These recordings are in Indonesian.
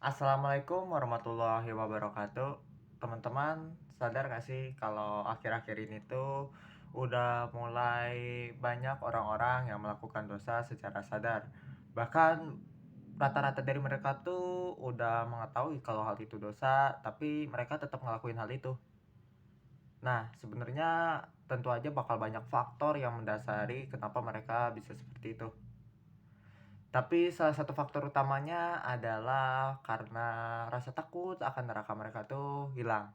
Assalamualaikum warahmatullahi wabarakatuh. Teman-teman, sadar gak sih kalau akhir-akhir ini tuh udah mulai banyak orang-orang yang melakukan dosa secara sadar. Bahkan rata-rata dari mereka tuh udah mengetahui kalau hal itu dosa, tapi mereka tetap ngelakuin hal itu. Nah, sebenarnya tentu aja bakal banyak faktor yang mendasari kenapa mereka bisa seperti itu. Tapi salah satu faktor utamanya adalah karena rasa takut akan neraka mereka tuh hilang.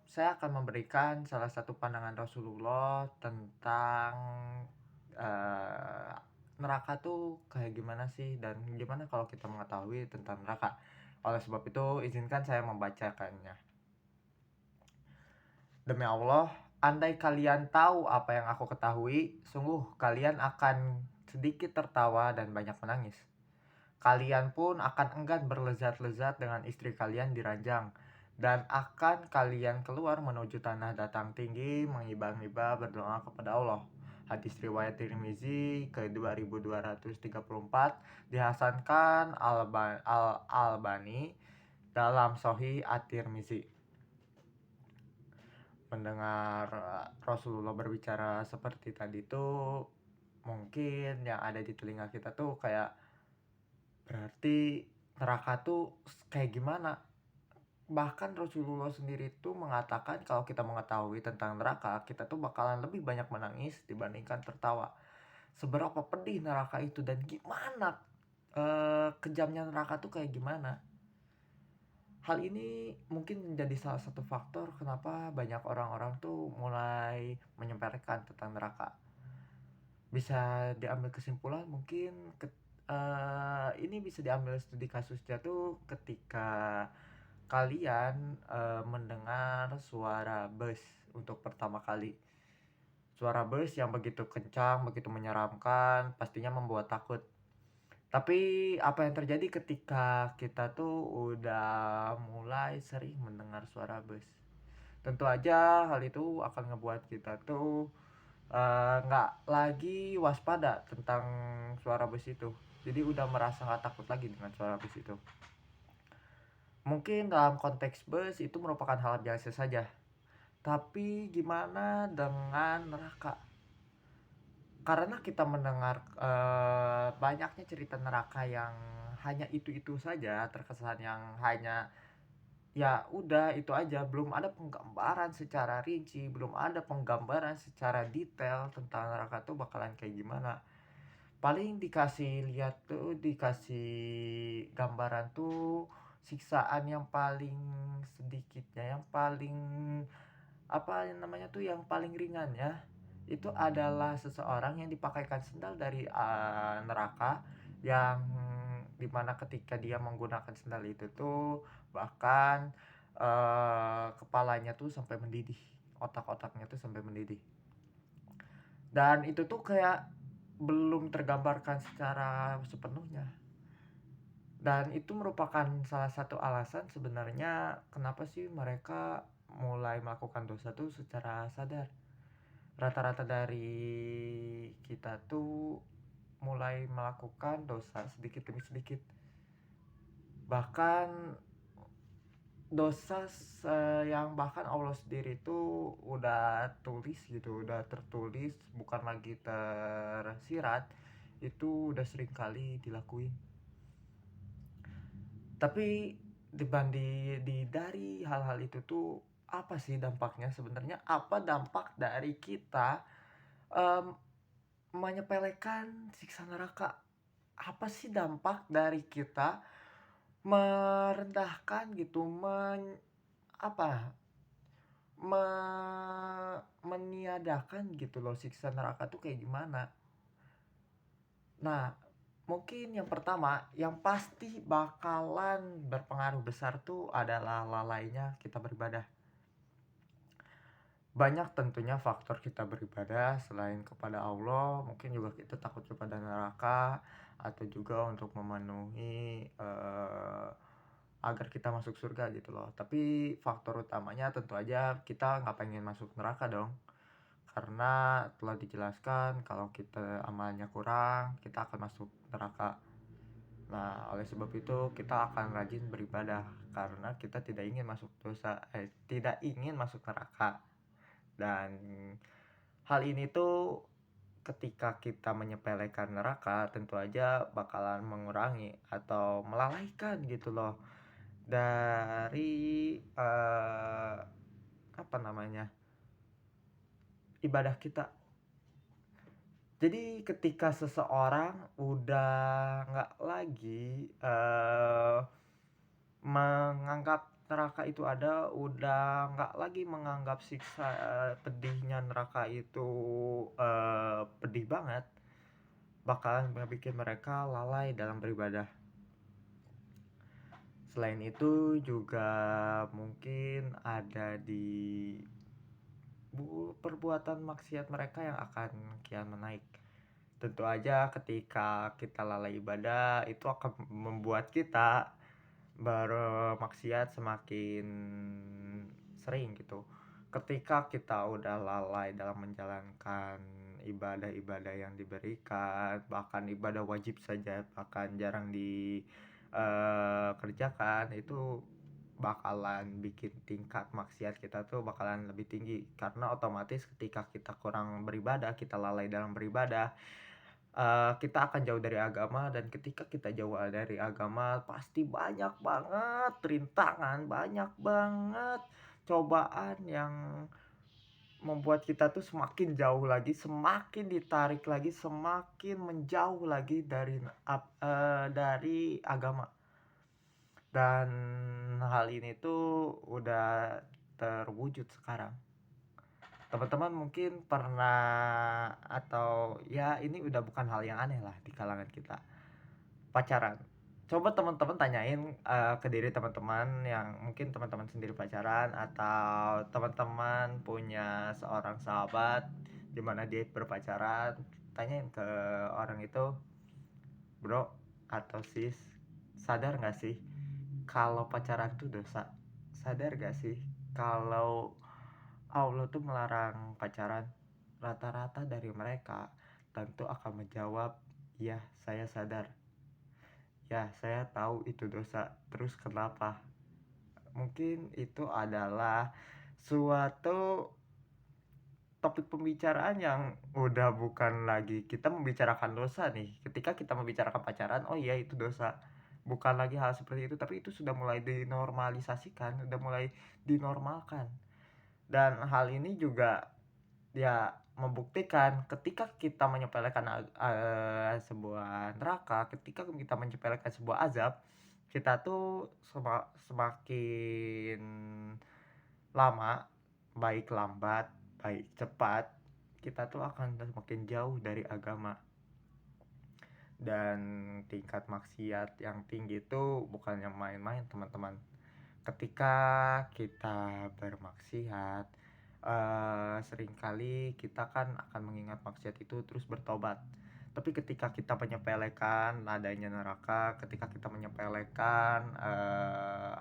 Saya akan memberikan salah satu pandangan Rasulullah tentang, eee, neraka tuh kayak gimana sih dan gimana kalau kita mengetahui tentang neraka. Oleh sebab itu izinkan saya membacakannya. Demi Allah, andai kalian tahu apa yang aku ketahui, sungguh kalian akan sedikit tertawa dan banyak menangis. Kalian pun akan enggan berlezat-lezat dengan istri kalian di ranjang, dan akan kalian keluar menuju tanah datang tinggi, mengibah-ngibah berdoa kepada Allah. Hadis riwayat Tirmizi ke 2234 dihasankan Al-Albani dalam Sahih At-Tirmizi. Mendengar Rasulullah berbicara seperti tadi tuh mungkin yang ada di telinga kita tuh kayak berarti neraka tuh kayak gimana? Bahkan Rasulullah sendiri tuh mengatakan kalau kita mengetahui tentang neraka, kita tuh bakalan lebih banyak menangis dibandingkan tertawa. Seberapa pedih neraka itu dan gimana kejamnya neraka tuh kayak gimana? Hal ini mungkin menjadi salah satu faktor kenapa banyak orang-orang tuh mulai menyepelekan tentang neraka. Bisa diambil kesimpulan mungkin ini bisa diambil studi kasusnya tuh ketika kalian, mendengar suara bus untuk pertama kali. Suara bus yang begitu kencang, begitu menyeramkan, pastinya membuat takut. Tapi apa yang terjadi ketika kita tuh udah mulai sering mendengar suara bus? Tentu aja hal itu akan ngebuat kita tuh nggak lagi waspada tentang suara bus itu. Jadi udah merasa nggak takut lagi dengan suara bus itu. Mungkin dalam konteks bus itu merupakan hal biasa saja. Tapi gimana dengan neraka? Karena kita mendengar banyaknya cerita neraka yang hanya itu-itu saja, terkesan yang hanya ya udah itu aja, belum ada penggambaran secara rinci, belum ada penggambaran secara detail tentang neraka tuh bakalan kayak gimana. Paling dikasih lihat tuh, dikasih gambaran tuh siksaan yang paling sedikitnya, yang paling apa yang namanya tuh, yang paling ringan ya, itu adalah seseorang yang dipakaikan sendal dari neraka, yang dimana ketika dia menggunakan sendal itu tuh bahkan kepalanya tuh sampai mendidih, otak-otaknya tuh sampai mendidih. Dan itu tuh kayak belum tergambarkan secara sepenuhnya. Dan itu merupakan salah satu alasan sebenarnya kenapa sih mereka mulai melakukan dosa tuh secara sadar. Rata-rata dari kita tuh mulai melakukan dosa sedikit demi sedikit. Bahkan dosa yang bahkan Allah sendiri tuh udah tulis gitu, udah tertulis, bukan lagi tersirat, itu udah sering kali dilakuin. Tapi dari hal-hal itu tuh apa sih dampaknya sebenarnya? Apa dampak dari kita mmm, menyepelekan siksa neraka? Apa sih dampak dari kita merendahkan gitu, apa, me meniadakan gitu loh siksa neraka tuh kayak gimana? Nah, mungkin yang pertama, yang pasti bakalan berpengaruh besar tuh adalah lalainya kita beribadah. Banyak tentunya faktor kita beribadah selain kepada Allah, mungkin juga kita takut kepada neraka atau juga untuk memenuhi, agar kita masuk surga gitu loh. Tapi faktor utamanya tentu aja kita nggak pengen masuk neraka dong. Karena telah dijelaskan kalau kita amalnya kurang, kita akan masuk neraka. Nah, oleh sebab itu kita akan rajin beribadah karena kita tidak ingin masuk neraka. Dan hal ini tuh ketika kita menyepelekan neraka tentu aja bakalan mengurangi atau melalaikan gitu loh dari, apa namanya, ibadah kita. Jadi ketika seseorang udah nggak lagi, menganggap neraka itu ada, udah nggak lagi menganggap siksa, pedihnya neraka itu, pedih banget, bakalan bikin mereka lalai dalam beribadah. Selain itu juga mungkin ada di perbuatan maksiat mereka yang akan kian menaik. Tentu aja ketika kita lalai ibadah itu akan membuat kita bermaksiat semakin sering gitu. Ketika kita udah lalai dalam menjalankan ibadah-ibadah yang diberikan, bahkan ibadah wajib saja bahkan jarang kerjakan, itu bakalan bikin tingkat maksiat kita tuh bakalan lebih tinggi. Karena otomatis ketika kita kurang beribadah, kita lalai dalam beribadah, kita akan jauh dari agama, dan ketika kita jauh dari agama pasti banyak banget rintangan, banyak banget cobaan yang membuat kita tuh semakin jauh lagi, semakin ditarik lagi, semakin menjauh lagi dari agama. Dan hal ini tuh udah terwujud sekarang. Teman-teman mungkin pernah, atau ya ini udah bukan hal yang aneh lah di kalangan kita, pacaran. Coba teman-teman tanyain, ke diri teman-teman yang mungkin teman-teman sendiri pacaran atau teman-teman punya seorang sahabat di mana dia berpacaran, tanyain ke orang itu, "Bro atau sis, sadar nggak sih kalau pacaran tuh dosa? Sadar nggak sih kalau Allah tuh melarang pacaran?" Rata-rata dari mereka tentu akan menjawab, "Ya, saya sadar. Ya, saya tahu itu dosa. Terus kenapa?" Mungkin itu adalah suatu topik pembicaraan yang udah bukan lagi kita membicarakan dosa nih. Ketika kita membicarakan pacaran, oh iya itu dosa. Bukan lagi hal seperti itu, tapi itu sudah mulai dinormalisasikan, udah mulai dinormalkan. Dan hal ini juga ya membuktikan ketika kita menyepelekan sebuah neraka, ketika kita menyepelekan sebuah azab, kita tuh semakin lama, baik lambat, baik cepat, kita tuh akan semakin jauh dari agama. Dan tingkat maksiat yang tinggi itu bukan yang main-main, teman-teman. Ketika kita bermaksiat, seringkali kita kan akan mengingat maksiat itu terus bertobat. Tapi ketika kita menyepelekan adanya neraka, ketika kita menyepelekan,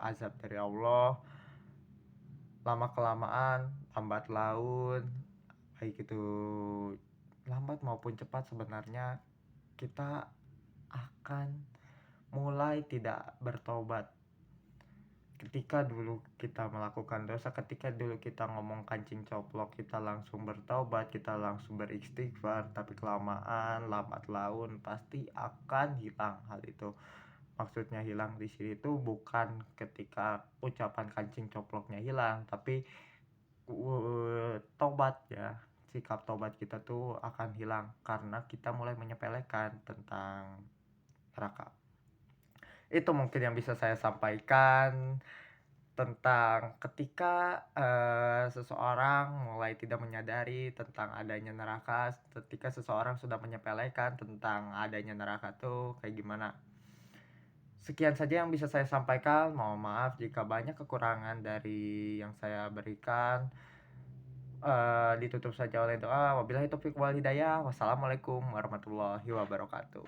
azab dari Allah, lama-kelamaan, lambat laun, baik itu lambat maupun cepat sebenarnya, kita akan mulai tidak bertobat. Ketika dulu kita melakukan dosa, ketika dulu kita ngomong kancing coplok, kita langsung bertaubat, kita langsung beristighfar, tapi kelamaan, lambat laun pasti akan hilang hal itu. Maksudnya hilang di sini tuh bukan ketika ucapan kancing coploknya hilang, tapi tobat ya. Sikap tobat kita tuh akan hilang karena kita mulai menyepelekan tentang neraka. Itu mungkin yang bisa saya sampaikan tentang ketika, seseorang mulai tidak menyadari tentang adanya neraka, ketika seseorang sudah menyepelekan tentang adanya neraka tuh kayak gimana. Sekian saja yang bisa saya sampaikan, mohon maaf jika banyak kekurangan dari yang saya berikan. Ditutup saja oleh doa, wabillahi taufiq wal hidayah, wassalamualaikum warahmatullahi wabarakatuh.